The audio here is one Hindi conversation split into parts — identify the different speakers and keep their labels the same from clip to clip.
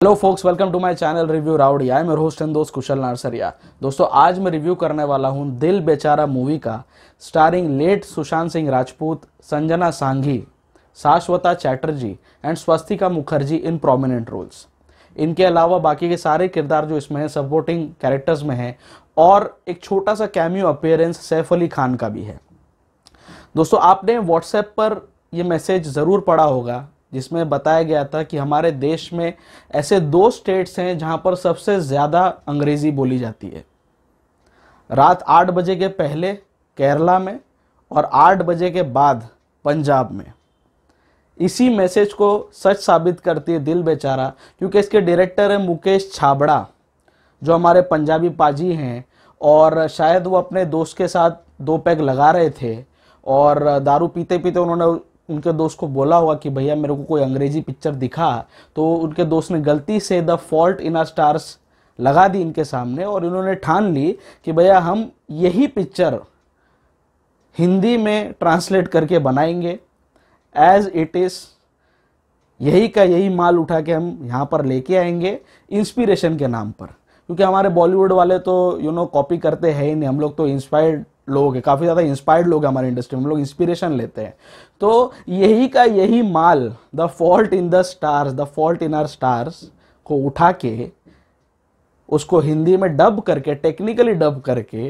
Speaker 1: Hello folks, welcome to my channel Review Rowdy. I am your host and दोस्त कुशल नारसरिया। दोस्तों, आज मैं रिव्यू करने वाला हूं दिल बेचारा मूवी का, starring late Sushant Singh Rajput, Sanjana Sanghi, Saswata Chatterjee and Swastika Mukherjee in prominent roles. इनके अलावा बाकी के सारे किरदार जो इसमें हैं सपोर्टिंग कैरेक्टर्स में हैं, और एक छोटा सा कैमियो अपीयरेंस सैफ अली खान का भी है। दोस्तों, आपने व्हाट्सएप पर यह मैसेज ज़रूर पढ़ा होगा जिसमें बताया गया था कि हमारे देश में ऐसे 2 स्टेट्स हैं जहां पर सबसे ज़्यादा अंग्रेज़ी बोली जाती है। रात 8 बजे के पहले केरला में और 8 बजे के बाद पंजाब में। इसी मैसेज को सच साबित करती है दिल बेचारा, क्योंकि इसके डायरेक्टर है मुकेश छाबड़ा, जो हमारे पंजाबी पाजी हैं। और शायद वो अपने दोस्त के साथ 2 पैग लगा रहे थे और दारू पीते पीते उन्होंने उनके दोस्त को बोला होगा कि भैया मेरे को कोई अंग्रेजी पिक्चर दिखा, तो उनके दोस्त ने गलती से The fault in our Stars लगा दी इनके सामने, और इन्होंने ठान ली कि भैया हम यही पिक्चर हिंदी में ट्रांसलेट करके बनाएंगे एज इट इज, यही का यही माल उठा के हम यहाँ पर लेके आएंगे इंस्पिरेशन के नाम पर। क्योंकि हमारे बॉलीवुड वाले तो कॉपी करते हैं ही नहीं, हम लोग तो इंस्पायर्ड लोग हैं, काफ़ी ज़्यादा इंस्पायर्ड लोग हैं हमारे इंडस्ट्री में, हम लोग इंस्पिरेशन लेते हैं। तो यही का यही माल, the fault in the stars, the fault in our stars को उठा के उसको हिंदी में डब करके, टेक्निकली डब करके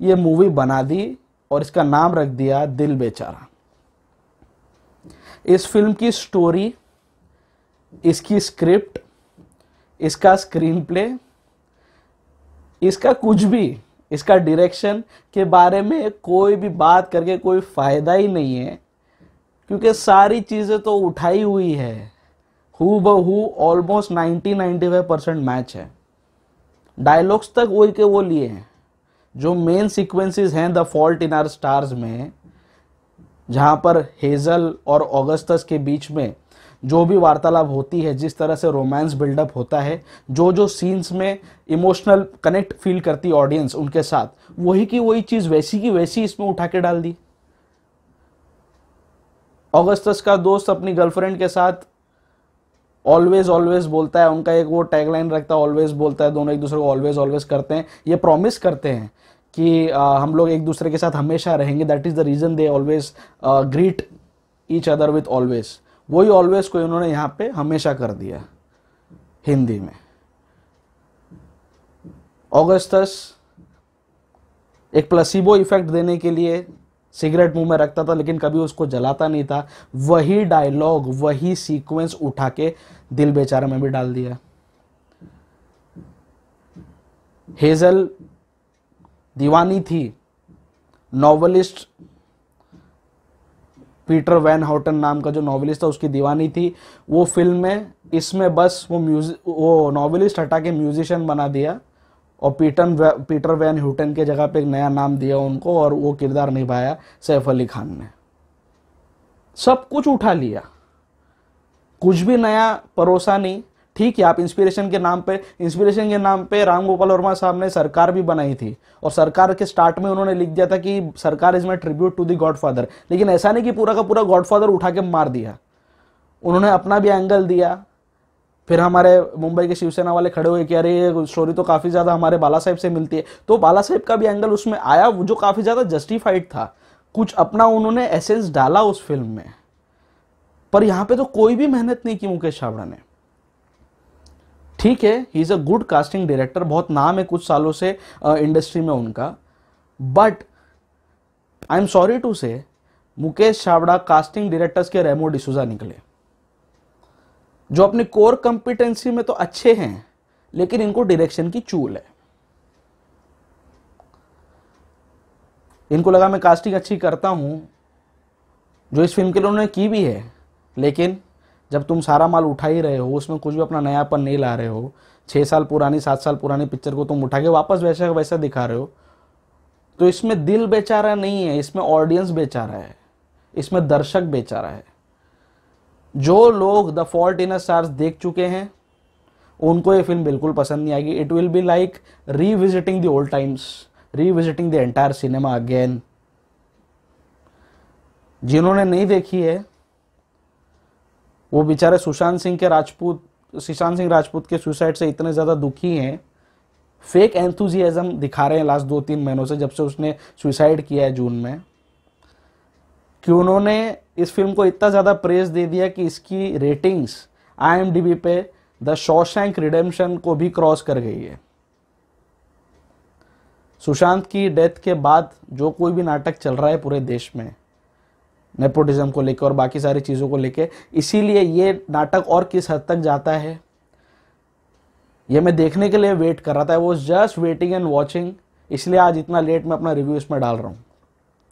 Speaker 1: ये मूवी बना दी और इसका नाम रख दिया दिल बेचारा। इस फिल्म की स्टोरी, इसकी स्क्रिप्ट, इसका स्क्रीन प्ले, इसका कुछ भी, इसका डायरेक्शन के बारे में कोई भी बात करके कोई फायदा ही नहीं है, क्योंकि सारी चीजें तो उठाई हुई है, हू बहू ऑलमोस्ट 90-95% मैच है। डायलॉग्स तक वही के वो लिए हैं। जो मेन सीक्वेंसेस हैं The fault in our stars में, जहां पर हेजल और ऑगस्टस के बीच में जो भी वार्तालाप होती है, जिस तरह से रोमांस बिल्डअप होता है, जो सीन्स में इमोशनल कनेक्ट फील करती है ऑडियंस उनके साथ, वही की वही चीज वैसी की वैसी इसमें उठा के डाल दी। ऑगस्टस का दोस्त अपनी गर्लफ्रेंड के साथ ऑलवेज ऑलवेज बोलता है, उनका एक वो टैगलाइन रखता है, ऑलवेज बोलता है, दोनों एक दूसरे को ऑलवेज ऑलवेज करते हैं, ये प्रॉमिस करते हैं कि हम लोग एक दूसरे के साथ हमेशा रहेंगे, that is the reason they always greet each other with always. वही ऑलवेज को इन्होंने यहां पे हमेशा कर दिया हिंदी में। ऑगस्टस एक प्लेसिबो इफेक्ट देने के लिए सिगरेट मुंह में रखता था, लेकिन कभी उसको जलाता नहीं था। वही डायलॉग, वही सीक्वेंस उठा के दिल बेचारा में भी डाल दिया। हेजल दीवानी थी, नॉवेलिस्ट पीटर वैन हाउटन नाम का जो नॉवेलिस्ट था उसकी दीवानी थी। वो फिल्म में, इसमें बस वो नॉवेलिस्ट हटा के म्यूजिशियन बना दिया, और पीटर वैन हाउटन के जगह पे एक नया नाम दिया उनको, और वो किरदार निभाया सैफ अली खान ने। सब कुछ उठा लिया, कुछ भी नया परोसा नहीं। ठीक है, आप इंस्पिरेशन के नाम पे राम गोपाल वर्मा साहब ने सरकार भी बनाई थी, और सरकार के स्टार्ट में उन्होंने लिख दिया था कि Sarkar is my tribute to the godfather. लेकिन ऐसा नहीं कि पूरा का पूरा गॉडफादर उठा के मार दिया, उन्होंने अपना भी एंगल दिया। फिर हमारे मुंबई के शिवसेना वाले खड़े हुए कि अरे ये स्टोरी तो काफी ज्यादा हमारे बाला साहेब से मिलती है, तो बाला साहेब का भी एंगल उसमें आया, जो काफी ज्यादा जस्टिफाइड था। कुछ अपना उन्होंने एसेंस डाला उस फिल्म में, पर यहां पे तो कोई भी मेहनत नहीं की मुकेश छाबड़ा ने। ठीक है, he is a good casting director, बहुत नाम है कुछ सालों से इंडस्ट्री में उनका, but I am sorry to say Mukesh Chhabra casting directors के रेमो डिसूजा निकले, जो अपनी कोर कंपिटेंसी में तो अच्छे हैं, लेकिन इनको डायरेक्शन की चूल है। इनको लगा मैं कास्टिंग अच्छी करता हूं, जो इस फिल्म के लिए उन्होंने की भी है, लेकिन जब तुम सारा माल उठा ही रहे हो, उसमें कुछ भी अपना नयापन नहीं ला रहे हो, 6 साल पुरानी 7 साल पुरानी पिक्चर को तुम उठा के वापस वैसा वैसा दिखा रहे हो, तो इसमें दिल बेचारा नहीं है, इसमें ऑडियंस बेचारा है, इसमें दर्शक बेचारा है। जो लोग the fault in our stars देख चुके हैं उनको ये फिल्म बिल्कुल पसंद नहीं आएगी। It will be like revisiting the old times, revisiting the entire cinema again. जिन्होंने नहीं देखी है वो बेचारे सुशांत सिंह के राजपूत सुशांत सिंह राजपूत के सुसाइड से इतने ज़्यादा दुखी हैं, फेक एंथुजियाज्म दिखा रहे हैं लास्ट 2-3 महीनों से, जब से उसने सुसाइड किया है जून में, कि उन्होंने इस फिल्म को इतना ज़्यादा प्रेज दे दिया कि इसकी रेटिंग्स IMDb पे द शॉशैंक रिडेम्पशन को भी क्रॉस कर गई है। सुशांत की डेथ के बाद जो कोई भी नाटक चल रहा है पूरे देश में नेपोटिज्म को लेकर और बाकी सारी चीज़ों को लेकर, इसीलिए ये नाटक और किस हद तक जाता है ये मैं देखने के लिए वेट कर रहा था। I was just waiting and watching, इसलिए आज इतना लेट मैं अपना रिव्यू इसमें डाल रहा हूँ।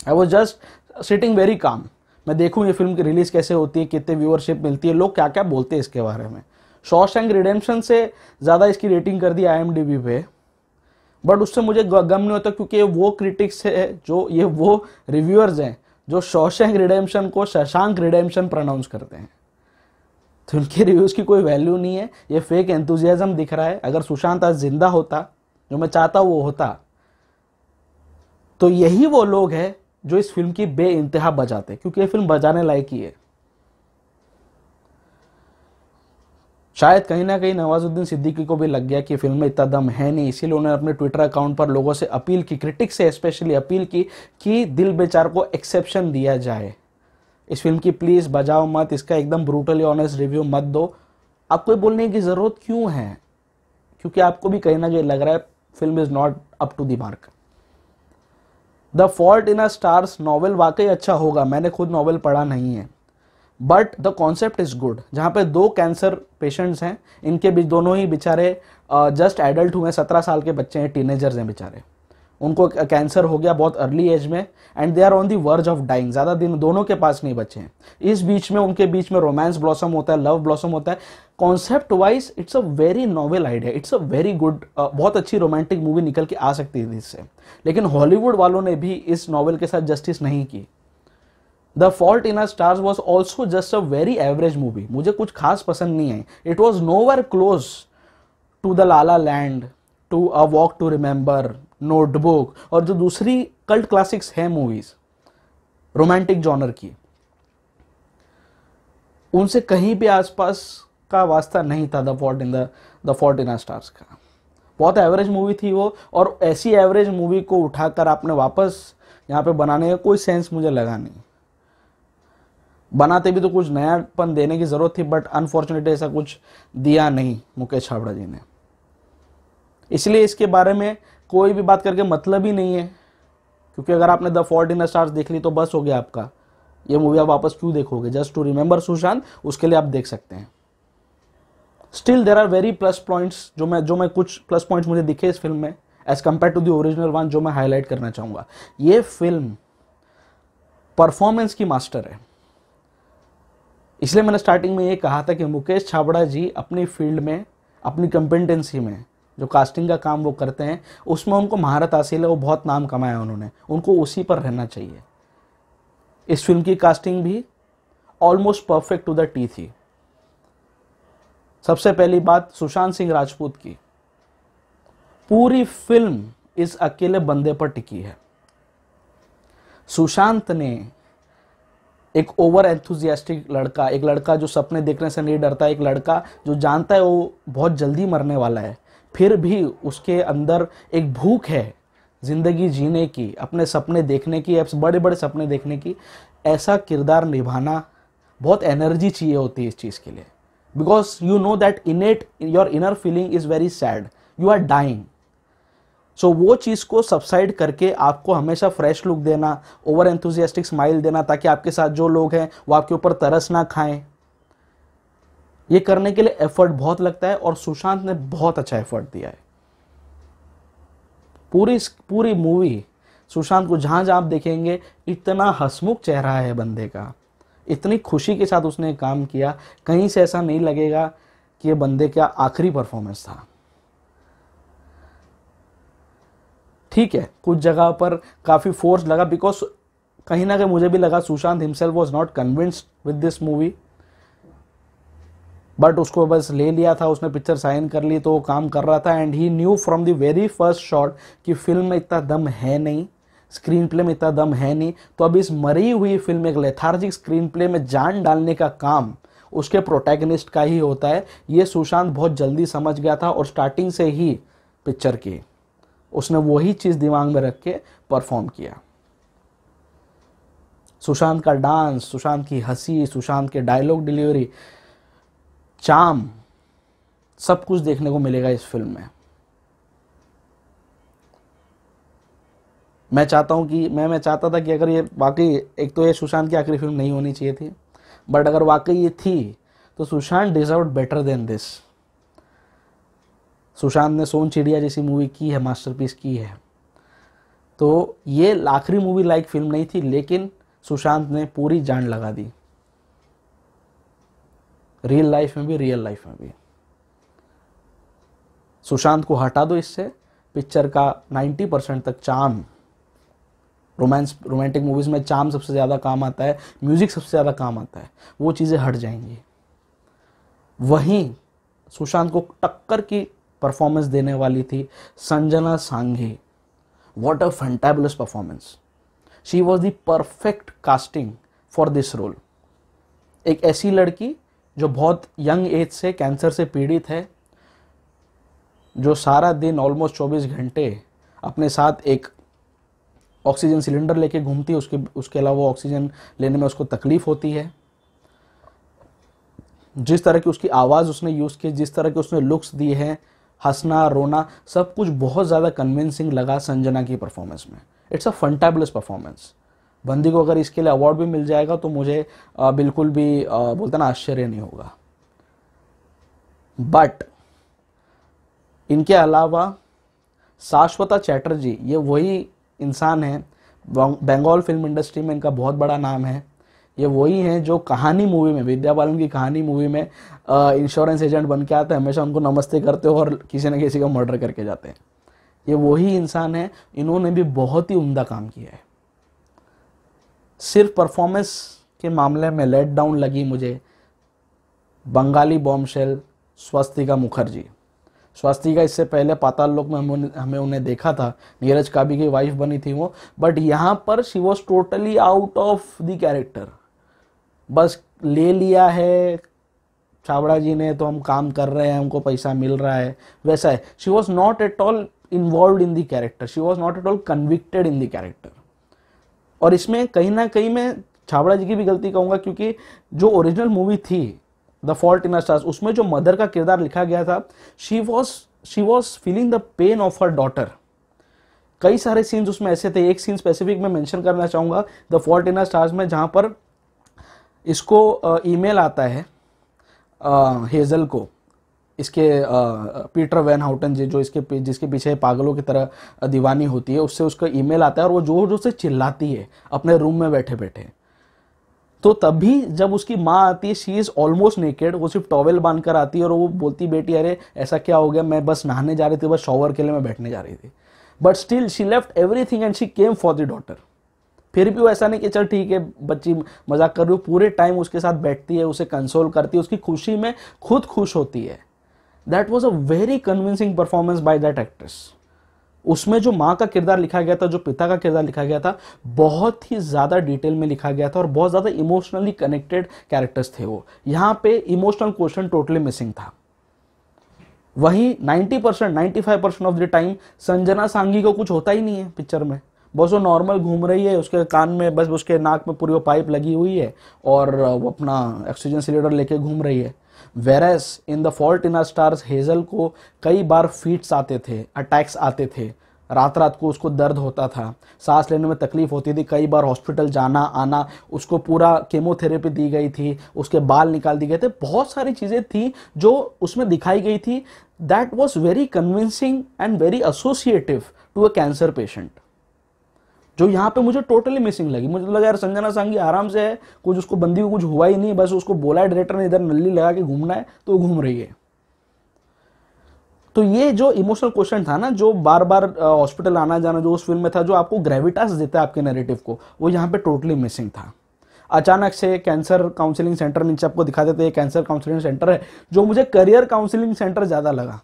Speaker 1: I was just sitting very calm, मैं देखूँ ये फिल्म की रिलीज़ कैसे होती है, कितने व्यूअरशिप मिलती है, लोग क्या क्या बोलते हैं इसके बारे में। शॉशैंक रिडेम्पशन से ज़्यादा इसकी रेटिंग कर दी IMDb पे, बट उससे मुझे गम नहीं होता, क्योंकि वो क्रिटिक्स है, जो ये वो रिव्यूअर्स हैं जो शॉशैंक रिडेम्पशन को शशांक रिडेम्पशन प्रोनाउंस करते हैं, तो उनके रिव्यूज़ की कोई वैल्यू नहीं है। ये फेक एंथुजियाज्म दिख रहा है। अगर सुशांत आज जिंदा होता, जो मैं चाहता वो होता, तो यही वो लोग हैं जो इस फिल्म की बेइंतहा बजाते, क्योंकि ये फिल्म बजाने लायक ही है। शायद कहीं ना कहीं नवाजुद्दीन सिद्दीकी को भी लग गया कि फिल्म में इतना दम है नहीं, इसीलिए उन्होंने अपने ट्विटर अकाउंट पर लोगों से अपील की, क्रिटिक्स से स्पेशली अपील की कि दिल बेचार को एक्सेप्शन दिया जाए, इस फिल्म की प्लीज़ बजाओ मत, इसका एकदम ब्रूटली ऑनेस्ट रिव्यू मत दो। आपको बोलने की ज़रूरत क्यों है, क्योंकि आपको भी कहीं ना कहीं लग रहा है film is not up to the mark. The fault in a stars novel वाकई अच्छा होगा, मैंने खुद नॉवेल पढ़ा नहीं है, but the concept is good. जहाँ पे 2 कैंसर पेशेंट्स हैं, इनके बीच दोनों ही बेचारे जस्ट एडल्ट हुए, 17 साल के बच्चे हैं, टीनेजर्स हैं बेचारे, उनको कैंसर हो गया बहुत अर्ली एज में, and they are on the verge of dying, ज़्यादा दिन दोनों के पास नहीं बचे हैं। इस बीच में उनके बीच में रोमांस ब्लॉसम होता है, लव ब्लॉसम होता है। Concept wise it's a very novel idea, it's a very good, बहुत अच्छी रोमांटिक मूवी निकल के आ सकती थी इससे, लेकिन हॉलीवुड वालों ने भी इस नॉवेल के साथ जस्टिस नहीं की। The fault in a stars was also just a very average movie, मुझे कुछ खास पसंद नहीं आई। It was nowhere close to the La La land, to a walk to remember, notebook और जो दूसरी कल्ट क्लासिक्स हैं मूवीज रोमांटिक जॉनर की, उनसे कहीं भी आसपास का वास्ता नहीं था the fault in a stars का। बहुत एवरेज मूवी थी वो, और ऐसी एवरेज मूवी को उठाकर आपने वापस यहाँ पे बनाने का कोई सेंस मुझे लगा नहीं। बनाते भी तो कुछ नयापन देने की जरूरत थी, बट अनफॉर्चुनेटली ऐसा कुछ दिया नहीं मुकेश छाबड़ा जी ने, इसलिए इसके बारे में कोई भी बात करके मतलब ही नहीं है। क्योंकि अगर आपने the fault in the stars देख ली तो बस हो गया आपका, ये मूवी आप वापस क्यों देखोगे? जस्ट टू रिमेंबर सुशांत, उसके लिए आप देख सकते हैं। Still there are very plus points, जो मैं कुछ प्लस पॉइंट्स मुझे दिखे इस फिल्म में as compare to the original one, जो मैं हाईलाइट करना चाहूंगा। ये फिल्म परफॉर्मेंस की मास्टर है, इसलिए मैंने स्टार्टिंग में ये कहा था कि मुकेश छाबड़ा जी अपनी फील्ड में, अपनी कंपिटेंसी में, जो कास्टिंग का काम वो करते हैं उसमें उनको महारत हासिल है, वो बहुत नाम कमाया उन्होंने, उनको उसी पर रहना चाहिए। इस फिल्म की कास्टिंग भी almost perfect to the T थी। सबसे पहली बात सुशांत सिंह राजपूत की, पूरी फिल्म इस अकेले बंदे पर टिकी है। सुशांत ने एक ओवर एंथुजियास्टिक लड़का, एक लड़का जो सपने देखने से नहीं डरता, एक लड़का जो जानता है वो बहुत जल्दी मरने वाला है, फिर भी उसके अंदर एक भूख है जिंदगी जीने की, अपने सपने देखने की, बड़े बड़े सपने देखने की। ऐसा किरदार निभाना, बहुत एनर्जी चाहिए होती है इस चीज़ के लिए, because you know that innate your inner feeling is very sad, you are dying. So वो चीज़ को सबसाइड करके आपको हमेशा फ्रेश लुक देना, ओवर एंथुजियास्टिक स्माइल देना, ताकि आपके साथ जो लोग हैं वो आपके ऊपर तरस ना खाएं, ये करने के लिए एफर्ट बहुत लगता है, और सुशांत ने बहुत अच्छा एफर्ट दिया है। पूरी मूवी सुशांत को जहां जहां आप देखेंगे इतना हंसमुख चेहरा है बंदे का, इतनी खुशी के साथ उसने काम किया, कहीं से ऐसा नहीं लगेगा कि ये बंदे का आखिरी परफॉर्मेंस था। ठीक है, कुछ जगह पर काफी फोर्स लगा, बिकॉज कहीं ना कहीं मुझे भी लगा Sushant himself was not convinced with this movie, but उसको बस ले लिया था, उसने पिक्चर साइन कर ली तो वो काम कर रहा था, and he new from the very first shot कि फिल्म में इतना दम है नहीं, स्क्रीन प्ले में इतना दम है नहीं, तो अब इस मरी हुई फिल्म, एक लेथार्जिक स्क्रीन प्ले में जान डालने का काम उसके प्रोटैगनिस्ट का ही होता है। ये सुशांत बहुत जल्दी समझ गया था और स्टार्टिंग से ही पिक्चर की उसने वही चीज़ दिमाग में रख के परफॉर्म किया। सुशांत का डांस, सुशांत की हंसी, सुशांत के डायलॉग डिलीवरी, चार्म, सब कुछ देखने को मिलेगा इस फिल्म में। मैं चाहता हूं कि मैं चाहता था कि अगर ये वाकई, एक तो ये सुशांत की आखिरी फिल्म नहीं होनी चाहिए थी, बट अगर वाकई ये थी तो Sushant deserve better than this. Sushant ने सोन चिड़िया जैसी मूवी की है, मास्टरपीस की है, तो ये आखिरी मूवी लाइक फिल्म नहीं थी, लेकिन सुशांत ने पूरी जान लगा दी, रियल लाइफ में भी, रियल लाइफ में भी। सुशांत को हटा दो इससे, पिक्चर का 90% तक चार्म, रोमांटिक मूवीज में चार्म सबसे ज़्यादा काम आता है, म्यूजिक सबसे ज़्यादा काम आता है, वो चीज़ें हट जाएंगी। वहीं सुशांत को टक्कर की परफॉर्मेंस देने वाली थी Sanjana Sanghi. What a fantabulous performance, she was the perfect casting for this role. एक ऐसी लड़की जो बहुत यंग एज से कैंसर से पीड़ित है, जो सारा दिन ऑलमोस्ट 24 घंटे अपने साथ एक ऑक्सीजन सिलेंडर लेके घूमती है, उसके अलावा ऑक्सीजन लेने में उसको तकलीफ होती है। जिस तरह की उसकी आवाज़ उसने यूज़ की, जिस तरह के उसने लुक्स दिए हैं, हंसना रोना सब कुछ बहुत ज़्यादा कन्विंसिंग लगा संजना की परफॉर्मेंस में। It's a fantabulous performance. बंदी को अगर इसके लिए अवार्ड भी मिल जाएगा तो मुझे बिल्कुल भी बोलते ना आश्चर्य नहीं होगा। बट इनके अलावा शाश्वता चैटर्जी, ये वही इंसान है, बंगाल फिल्म इंडस्ट्री में इनका बहुत बड़ा नाम है। ये वही हैं जो कहानी मूवी में, विद्या बालन की कहानी मूवी में इंश्योरेंस एजेंट बन के आते हैं, हमेशा उनको नमस्ते करते हो और किसी न किसी का मर्डर करके जाते हैं। ये वही इंसान है, इन्होंने भी बहुत ही उम्दा काम किया है। सिर्फ परफॉर्मेंस के मामले में लेट डाउन लगी मुझे बंगाली बॉम्बशेल स्वस्तिका मुखर्जी। स्वस्तिका इससे पहले पाताल लोक में हमें उन्हें देखा था, नीरज काबी की वाइफ बनी थी वो, बट यहाँ पर she was totally out of the character. बस ले लिया है छाबड़ा जी ने तो हम काम कर रहे हैं, हमको पैसा मिल रहा है, वैसा है। She was not at all involve in the character, she was not at all convicted in the character. और इसमें कहीं ना कहीं मैं छाबड़ा जी की भी गलती कहूँगा, क्योंकि जो ओरिजिनल मूवी थी the fault in our stars, उसमें जो मदर का किरदार लिखा गया था, she was feeling the pain of her daughter. कई सारे सीन्स उसमें ऐसे थे, एक सीन स्पेसिफिक मैं मेंशन करना चाहूँगा the fault in our stars में, जहाँ पर इसको ईमेल आता है हेजल को, इसके पीटर वैन हाउटन जी जो जिसके पीछे पागलों की तरह दीवानी होती है, उससे उसका ईमेल आता है और वो जोर जोर से चिल्लाती है अपने रूम में बैठे बैठे। तो तभी जब उसकी माँ आती है, शी इज़ ऑलमोस्ट नेकेड, वो सिर्फ टॉवेल बांध कर आती है और वो बोलती, बेटी अरे ऐसा क्या हो गया, मैं बस नहाने जा रही थी, बस शॉवर के लिए मैं बैठने जा रही थी। But still she left everything and she came for the daughter. फिर भी वो ऐसा नहीं कि चल ठीक है बच्ची मजाक कर रही हो, पूरे टाइम उसके साथ बैठती है, उसे कंसोल करती है, उसकी खुशी में खुद खुश होती है। That was a very convincing performance by that actress. उसमें जो माँ का किरदार लिखा गया था, जो पिता का किरदार लिखा गया था, बहुत ही ज़्यादा डिटेल में लिखा गया था और बहुत ज़्यादा इमोशनली कनेक्टेड कैरेक्टर्स थे वो। यहाँ पे इमोशनल क्वेश्चन टोटली मिसिंग था। वहीं 90% 95% ऑफ द टाइम संजना सांगी को कुछ होता ही नहीं है पिक्चर में, बस वो नॉर्मल घूम रही है, उसके कान में बस उसके नाक में पूरी वो पाइप लगी हुई है और वो अपना ऑक्सीजन सिलेंडर लेके घूम रही है। Whereas in the fault in our stars Hazel को कई बार फीट्स आते थे, अटैक्स आते थे, रात रात को उसको दर्द होता था, सांस लेने में तकलीफ होती थी, कई बार हॉस्पिटल जाना आना, उसको पूरा केमोथेरेपी दी गई थी, उसके बाल निकाल दिए गए थे, बहुत सारी चीज़ें थी जो उसमें दिखाई गई थी। That was very convincing and very associative to a cancer patient, जो यहाँ पे मुझे टोटली मिसिंग लगी। मुझे लगा यार संजना सांगी आराम से है, कुछ उसको बंदी को कुछ हुआ ही नहीं, बस उसको बोला है डायरेक्टर ने इधर नल्ली लगा के घूमना है तो वो घूम रही है। तो ये जो इमोशनल क्वेश्चन था ना, जो बार बार हॉस्पिटल आना जाना जो उस फिल्म में था, जो आपको ग्रेविटास देता है आपके नैरेटिव को, वो यहाँ पे टोटली मिसिंग था। अचानक से कैंसर काउंसलिंग सेंटर नीचे आपको दिखा देते हैं, कैंसर काउंसलिंग सेंटर है, जो मुझे करियर काउंसलिंग सेंटर ज़्यादा लगा।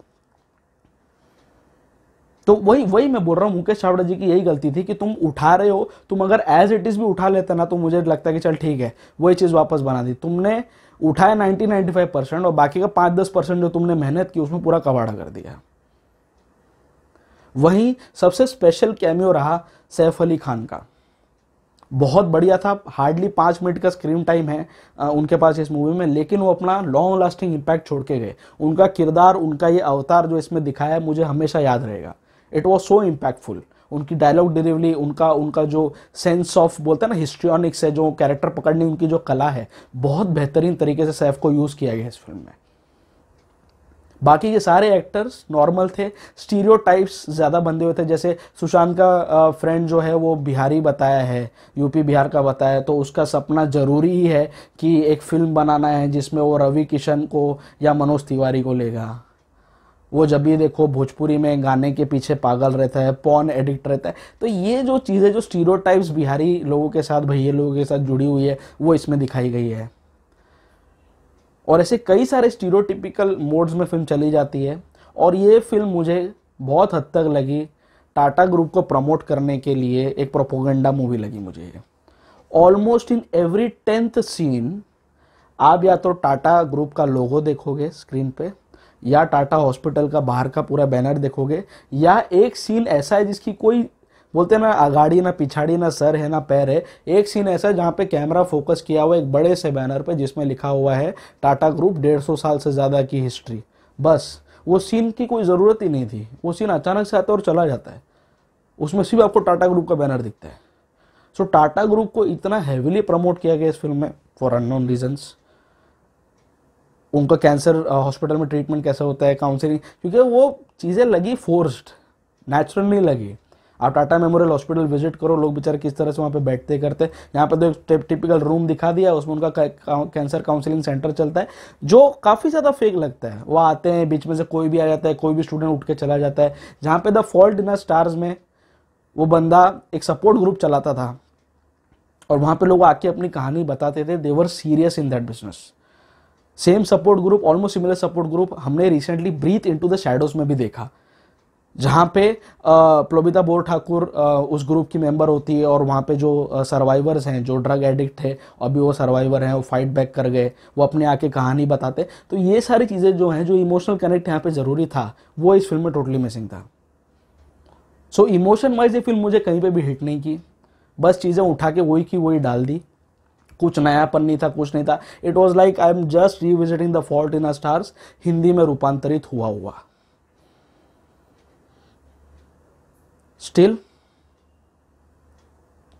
Speaker 1: तो वही वही मैं बोल रहा हूँ, मुकेश छाबड़ा जी की यही गलती थी कि तुम उठा रहे हो, तुम अगर एज इट इज भी उठा लेते ना तो मुझे लगता है कि चल ठीक है, वही चीज़ वापस बना दी। तुमने उठाया 90-95% और बाकी का 5-10% जो तुमने मेहनत की उसमें पूरा कबाड़ा कर दिया। वहीं सबसे स्पेशल कैमियो रहा सैफ अली खान का, बहुत बढ़िया था। हार्डली 5 मिनट का स्क्रीन टाइम है उनके पास इस मूवी में, लेकिन वो अपना लॉन्ग लास्टिंग इम्पैक्ट छोड़ के गए। उनका किरदार, उनका ये अवतार जो इसमें दिखाया है, मुझे हमेशा याद रहेगा। It was so impactful. उनकी डायलॉग डिलीवरी, उनका उनका जो सेंस ऑफ बोलते हैं ना हिस्ट्रियोनिक्स है, जो कैरेक्टर पकड़ने उनकी जो कला है, बहुत बेहतरीन तरीके से सैफ को यूज़ किया गया इस फिल्म में। बाकी के सारे एक्टर्स नॉर्मल थे, स्टीरियोटाइप्स ज़्यादा बंधे हुए थे। जैसे सुशांत का फ्रेंड जो है वो बिहारी बताया है, यूपी बिहार का बताया है, तो उसका सपना ज़रूरी ही है कि एक फिल्म बनाना है जिसमें वो रवि किशन को या मनोज तिवारी को लेगा। वो जब भी देखो भोजपुरी में गाने के पीछे पागल रहता है, पॉर्न एडिक्ट रहता है। तो ये जो चीज़ें, जो स्टीरियोटाइप्स बिहारी लोगों के साथ, भैया लोगों के साथ जुड़ी हुई है, वो इसमें दिखाई गई है। और ऐसे कई सारे स्टीरियोटिपिकल मोड्स में फिल्म चली जाती है। और ये फिल्म मुझे बहुत हद तक लगी टाटा ग्रुप को प्रमोट करने के लिए एक प्रोपोगेंडा मूवी लगी मुझे ये। Almost in every 10th scene आप या तो टाटा ग्रुप का लोगो देखोगे स्क्रीन पे, या टाटा हॉस्पिटल का बाहर का पूरा बैनर देखोगे, या एक सीन ऐसा है जिसकी कोई बोलते हैं ना आगाड़ी ना पिछाड़ी ना सर है ना पैर है। एक सीन ऐसा है जहाँ पे कैमरा फोकस किया हुआ एक बड़े से बैनर पे जिसमें लिखा हुआ है टाटा ग्रुप 150 साल से ज़्यादा की हिस्ट्री। बस वो सीन की कोई ज़रूरत ही नहीं थी, वो सीन अचानक से आता है और चला जाता है, उसमें सिर्फ आपको टाटा ग्रुप का बैनर दिखता है। सो टाटा ग्रुप को इतना हैविली प्रमोट किया गया इस फिल्म में फॉर अननोन रीजन्स। उनका कैंसर हॉस्पिटल में ट्रीटमेंट कैसा होता है, काउंसलिंग, क्योंकि वो चीज़ें लगी फोर्स्ड, नेचुरल नहीं लगी। आप टाटा मेमोरियल हॉस्पिटल विजिट करो, लोग बेचारे किस तरह से वहाँ पे बैठते करते। यहाँ पे तो एक टिपिकल रूम दिखा दिया, उसमें उनका कैंसर काउंसलिंग सेंटर चलता है, जो काफ़ी ज़्यादा फेक लगता है। वो आते हैं, बीच में से कोई भी आ जाता है, कोई भी स्टूडेंट उठ के चला जाता है। जहाँ पे द फॉल्ट इन स्टार्स में वो बंदा एक सपोर्ट ग्रुप चलाता था और वहाँ पे लोग आके अपनी कहानी बताते थे। They were serious in that business. Same support group, almost similar support group हमने recently Breathe into the Shadows में भी देखा, जहाँ पे प्लोबिता बोर ठाकुर उस ग्रुप की मेंबर होती है और वहाँ पे जो सर्वाइवर्स हैं, जो ड्रग एडिक्ट है, अभी वो सर्वाइवर हैं, वो फाइट बैक कर गए, वो अपने आके कहानी बताते। तो ये सारी चीज़ें जो हैं, जो इमोशनल कनेक्ट यहाँ पे ज़रूरी था, वो इस फिल्म में टोटली मिसिंग था। सो इमोशन वाइज ये फिल्म मुझे कहीं पे भी हिट नहीं की, बस चीज़ें उठा के वही की वही डाल दी। कुछ नयापन नहीं था, कुछ नहीं था। It was like I am just revisiting the fault in stars, Hindi में रूपांतरित हुआ। स्टिल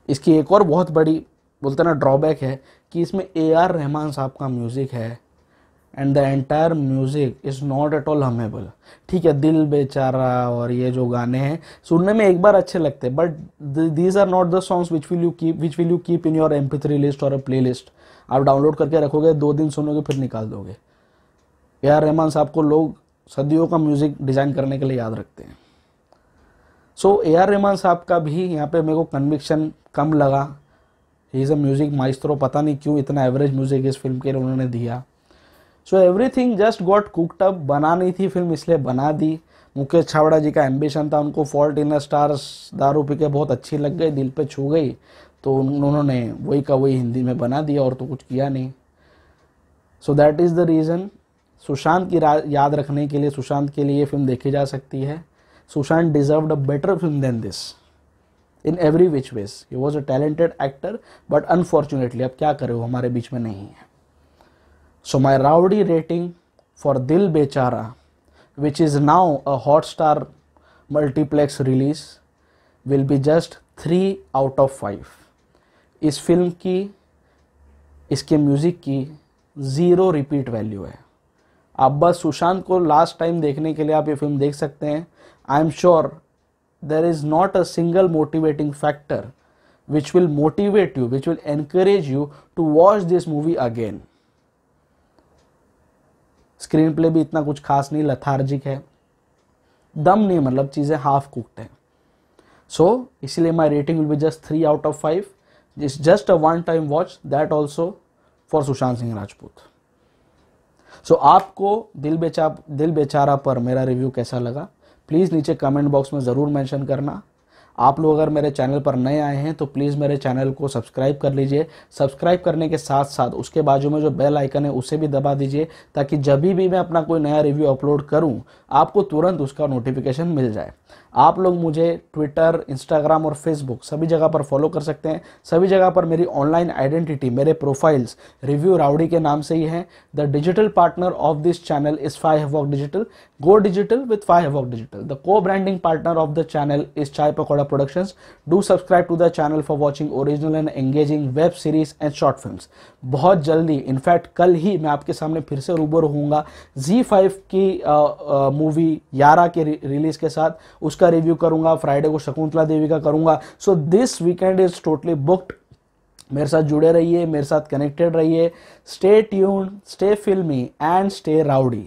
Speaker 1: इसकी एक और बहुत बड़ी बोलते ना ड्रॉबैक है कि इसमें AR रहमान साहब का म्यूज़िक है, and the entire music is not at all hummable. ठीक है, दिल बेचारा और ये जो गाने हैं सुनने में एक बार अच्छे लगते हैं, but these are not the songs which will you keep in your MP3 list और अ प्ले लिस्ट। आप डाउनलोड करके रखोगे, 2 दिन सुनोगे, फिर निकाल दोगे। AR रहमान साहब को लोग सदियों का म्यूज़िक डिज़ाइन करने के लिए याद रखते हैं। सो AR रहमान साहब का भी यहाँ पे मेरे को कन्विक्शन कम लगा। He is a music maestro, पता नहीं क्यों इतना एवरेज म्यूज़िक इस फिल्म के लिए उन्होंने दिया। So everything just got cooked up. बना नहीं थी फिल्म, इसलिए बना दी। मुकेश छाबड़ा जी का एम्बिशन था, उनको फॉल्ट इन स्टार्स दारू पी के बहुत अच्छी लग गई, दिल पे छू गई, तो उन्होंने वही का वही हिंदी में बना दिया और तो कुछ किया नहीं। So that is the reason. Sushant की याद रखने के लिए, सुशांत के लिए ये फिल्म देखी जा सकती है। Sushant deserved a better film than this in every which way. He was a talented actor, but unfortunately अब क्या करे, वो हमारे बीच में नहीं है। So my rowdy rating for Dil Bechara, which is now a Hotstar multiplex release, will be just 3 out of 5। इस फिल्म की, इसके म्यूज़िक की 0 रिपीट वैल्यू है। आप बस सुशांत को लास्ट टाइम देखने के लिए आप ये फिल्म देख सकते हैं। I am sure there is not a single motivating factor which will motivate you, which will encourage you to watch this movie again. Screenplay भी इतना कुछ खास नहीं, लथार्जिक है, दम नहीं, मतलब चीज़ें हाफ कुक्ड हैं। सो इसलिए my rating will be just 3 out of 5। It's just a one time watch, that also for Sushant Singh Rajput. So आपको दिल बेचारा पर मेरा रिव्यू कैसा लगा प्लीज़ नीचे कमेंट बॉक्स में ज़रूर मेंशन करना। आप लोग अगर मेरे चैनल पर नए आए हैं तो प्लीज़ मेरे चैनल को सब्सक्राइब कर लीजिए। सब्सक्राइब करने के साथ साथ उसके बाजू में जो बेल आइकन है उसे भी दबा दीजिए, ताकि जब भी मैं अपना कोई नया रिव्यू अपलोड करूं आपको तुरंत उसका नोटिफिकेशन मिल जाए। आप लोग मुझे ट्विटर, इंस्टाग्राम और फेसबुक सभी जगह पर फॉलो कर सकते हैं। सभी जगह पर मेरी ऑनलाइन आइडेंटिटी, मेरे प्रोफाइल्स रिव्यू राउडी के नाम से ही है। The digital partner of this channel is 5 Havoc Digital. Go digital with 5 Havoc Digital. The co-branding partner of the channel is Chai Pakoda Productions. Do subscribe to the channel for watching original and engaging web series and short films. बहुत जल्दी, इनफैक्ट कल ही मैं आपके सामने फिर से रूबरू होऊंगा Z5 की मूवी यारा के रिलीज के साथ। उसका रिव्यू करूंगा, फ्राइडे को शकुंतला देवी का करूंगा। So this weekend is totally booked. मेरे साथ जुड़े रहिए, मेरे साथ कनेक्टेड रहिए। स्टे ट्यून्ड, स्टे फिल्मी एंड स्टे राउडी।